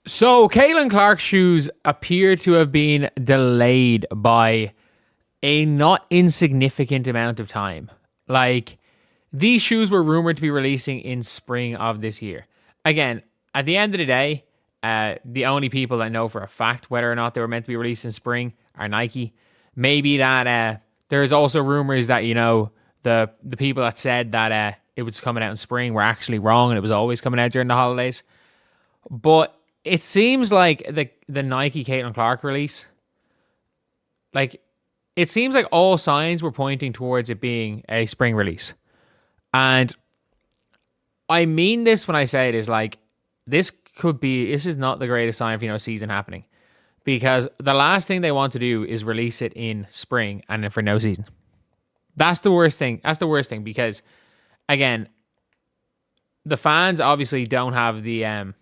So, Caitlin Clark's shoes appear to have been delayed by a not insignificant amount of time. Like, these shoes were rumored to be releasing in spring of this year. Again, at the end of the day, the only people that know for a fact whether or not they were meant to be released in spring are Nike. Maybe that there's also rumors that, the people that said that it was coming out in spring were actually wrong and it was always coming out during the holidays. But it seems like the Nike Caitlin Clark release, like, it seems like all signs were pointing towards it being a spring release. And I mean this when I say it is like, this is not the greatest sign for, season happening. Because the last thing they want to do is release it in spring and then for no season. That's the worst thing. That's the worst thing because, again, the fans obviously don't have the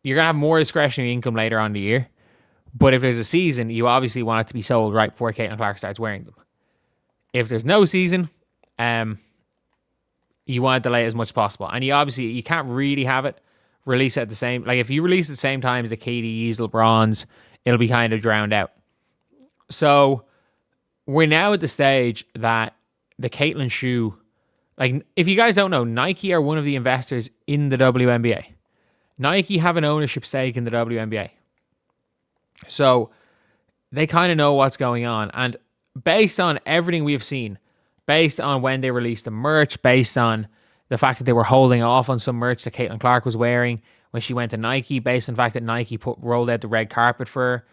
you're gonna have more discretionary income later on in the year. But if there's a season, you obviously want it to be sold right before Caitlin Clark starts wearing them. If there's no season, you want to delay it as much as possible. And you can't really have it release at the same, like if you release at the same time as the KD's, LeBron's, it'll be kind of drowned out. So we're now at the stage that the Caitlin shoe, like if you guys don't know, Nike are one of the investors in the WNBA. Nike have an ownership stake in the WNBA. So they kind of know what's going on. And based on everything we've seen, based on when they released the merch, based on the fact that they were holding off on some merch that Caitlin Clark was wearing when she went to Nike, based on the fact that Nike rolled out the red carpet for her,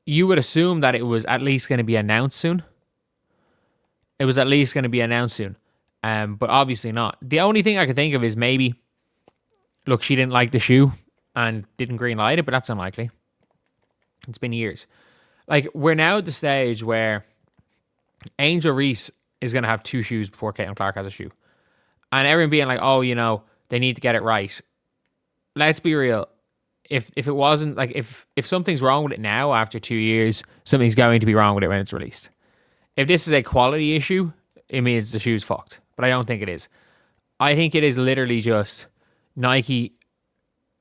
you would assume that it was at least going to be announced soon. It was at least going to be announced soon. But obviously not. The only thing I could think of is maybe, look, she didn't like the shoe and didn't green light it, but that's unlikely. It's been years. Like, we're now at the stage where Angel Reese is going to have two shoes before Caitlin Clark has a shoe. And everyone being like, oh, they need to get it right. Let's be real. If it wasn't, like, if something's wrong with it now after 2 years, something's going to be wrong with it when it's released. If this is a quality issue, it means the shoe's fucked. But I don't think it is. I think it is literally just Nike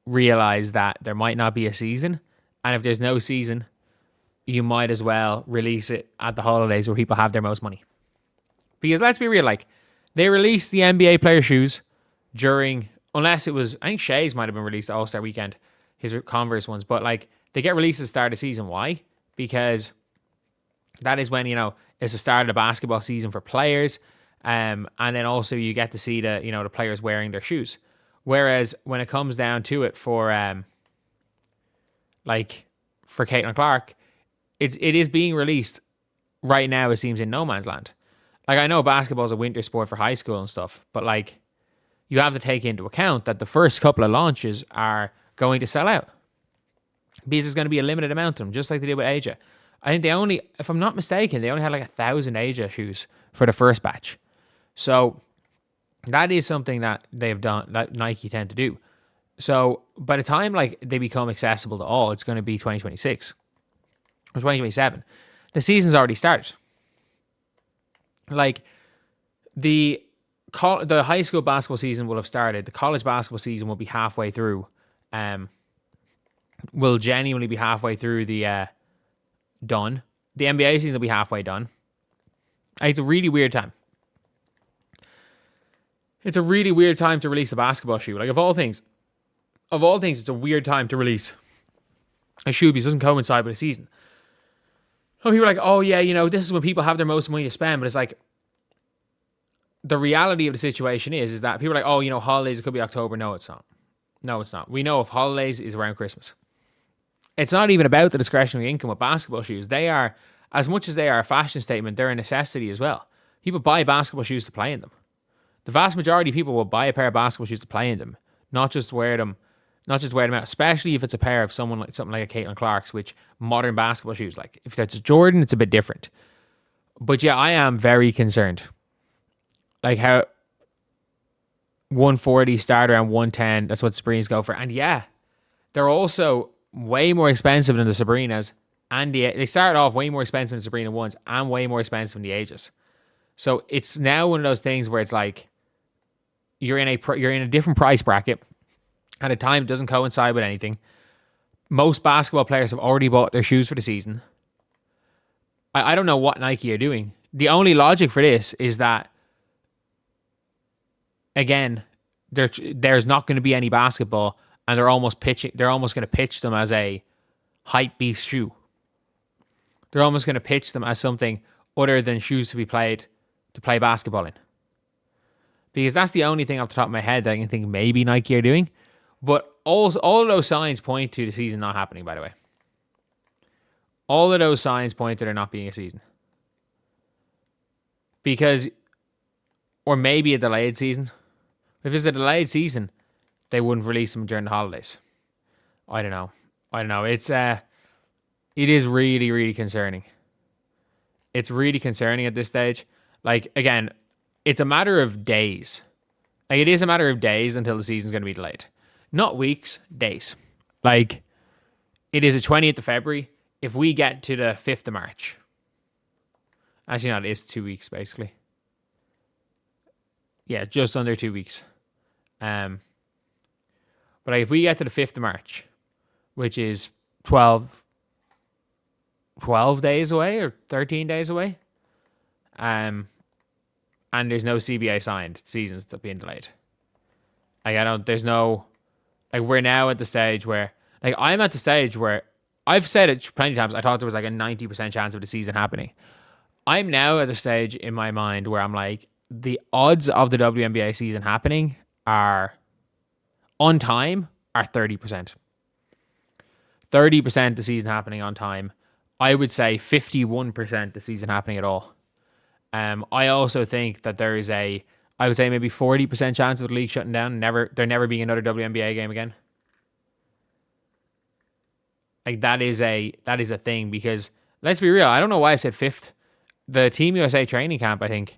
realize that there might not be a season. And if there's no season, you might as well release it at the holidays where people have their most money. Because let's be real, like, they released the NBA player shoes during, unless it was, I think Shea's might have been released All-Star weekend, his Converse ones, but like, they get released at the start of the season. Why? Because that is when, it's the start of the basketball season for players. And then also you get to see the players wearing their shoes. Whereas when it comes down to it for Caitlin Clark, it is being released right now, it seems, in no man's land. Like, I know basketball is a winter sport for high school and stuff, but like, you have to take into account that the first couple of launches are going to sell out because there's going to be a limited amount of them, just like they did with Asia. I think they only, if I'm not mistaken, they only had like 1,000 Asia shoes for the first batch. So that is something that they've done, that Nike tend to do. So by the time like they become accessible to all, it's going to be 2026 or 2027. The season's already started. Like, the high school basketball season will have started. The college basketball season will be halfway through. Will genuinely be halfway through the done. The NBA season will be halfway done. It's a really weird time. It's a really weird time to release a basketball shoe. Like, of all things, it's a weird time to release a shoe because it doesn't coincide with the season. Some people are like, oh yeah, this is when people have their most money to spend, but it's like, the reality of the situation is that people are like, oh, holidays, it could be October. No, it's not. No, it's not. We know if holidays is around Christmas. It's not even about the discretionary income with basketball shoes. They are, as much as they are a fashion statement, they're a necessity as well. People buy basketball shoes to play in them. The vast majority of people will buy a pair of basketball shoes to play in them, not just wear them out, especially if it's a pair of something like a Caitlin Clark's, which modern basketball shoes, like if it's a Jordan, it's a bit different. But yeah, I am very concerned. Like how 140 start around 110, that's what Sabrinas go for. And yeah, they're also way more expensive than the Sabrinas. And they started off way more expensive than the Sabrina ones and way more expensive than the Ages. So it's now one of those things where it's like you're in a different price bracket At a time, it doesn't coincide with anything. Most basketball players have already bought their shoes for the season. I don't know what Nike are doing. The only logic for this is that, again, there's not going to be any basketball, and they're almost going to pitch them as a hype beast shoe. They're almost going to pitch them as something other than shoes to play basketball in. Because that's the only thing off the top of my head that I can think maybe Nike are doing. But all of those signs point to the season not happening, by the way. All of those signs point to there not being a season. Because, or maybe a delayed season. If it's a delayed season, they wouldn't release them during the holidays. I don't know. It is really, really concerning. It's really concerning at this stage. Like, again, it's a matter of days. Like, it is a matter of days until the season's going to be delayed. Not weeks, days. Like, it is the 20th of February. If we get to the 5th of March. Actually, no, it is 2 weeks, basically. Yeah, just under 2 weeks. But like, if we get to the 5th of March, which is 12 days away or 13 days away, and there's no CBA signed, season's still being delayed. Like, we're now at the stage where, like, I'm at the stage where I've said it plenty of times. I thought there was like a 90% chance of the season happening. I'm now at the stage in my mind where I'm like, the odds of the WNBA season happening are, on time, are 30%. 30% the season happening on time. I would say 51% the season happening at all. I also think that there is I would say maybe 40% chance of the league shutting down. There never being another WNBA game again. Like, that is a thing, because let's be real. I don't know why I said 5th. The Team USA training camp, I think.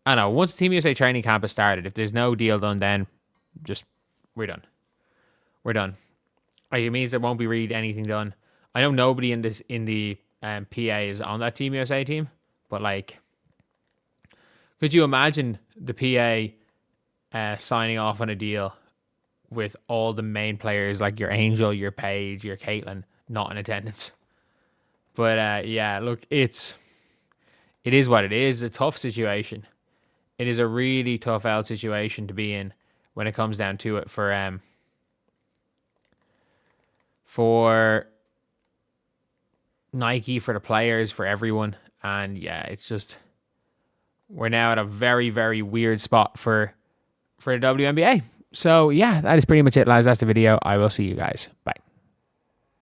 I don't know. Once the Team USA training camp has started, if there's no deal done, then we're done. We're done. Like, it means there won't be really anything done. I know nobody in the PA is on that Team USA team, but like, could you imagine the PA signing off on a deal with all the main players, like your Angel, your Paige, your Caitlin, not in attendance? But yeah, look, it is what it is. It's a tough situation. It is a really tough out situation to be in when it comes down to it for Nike, for the players, for everyone. And yeah, it's just, we're now at a very, very weird spot for the WNBA. So yeah, that is pretty much it, lads. That's the video. I will see you guys. Bye.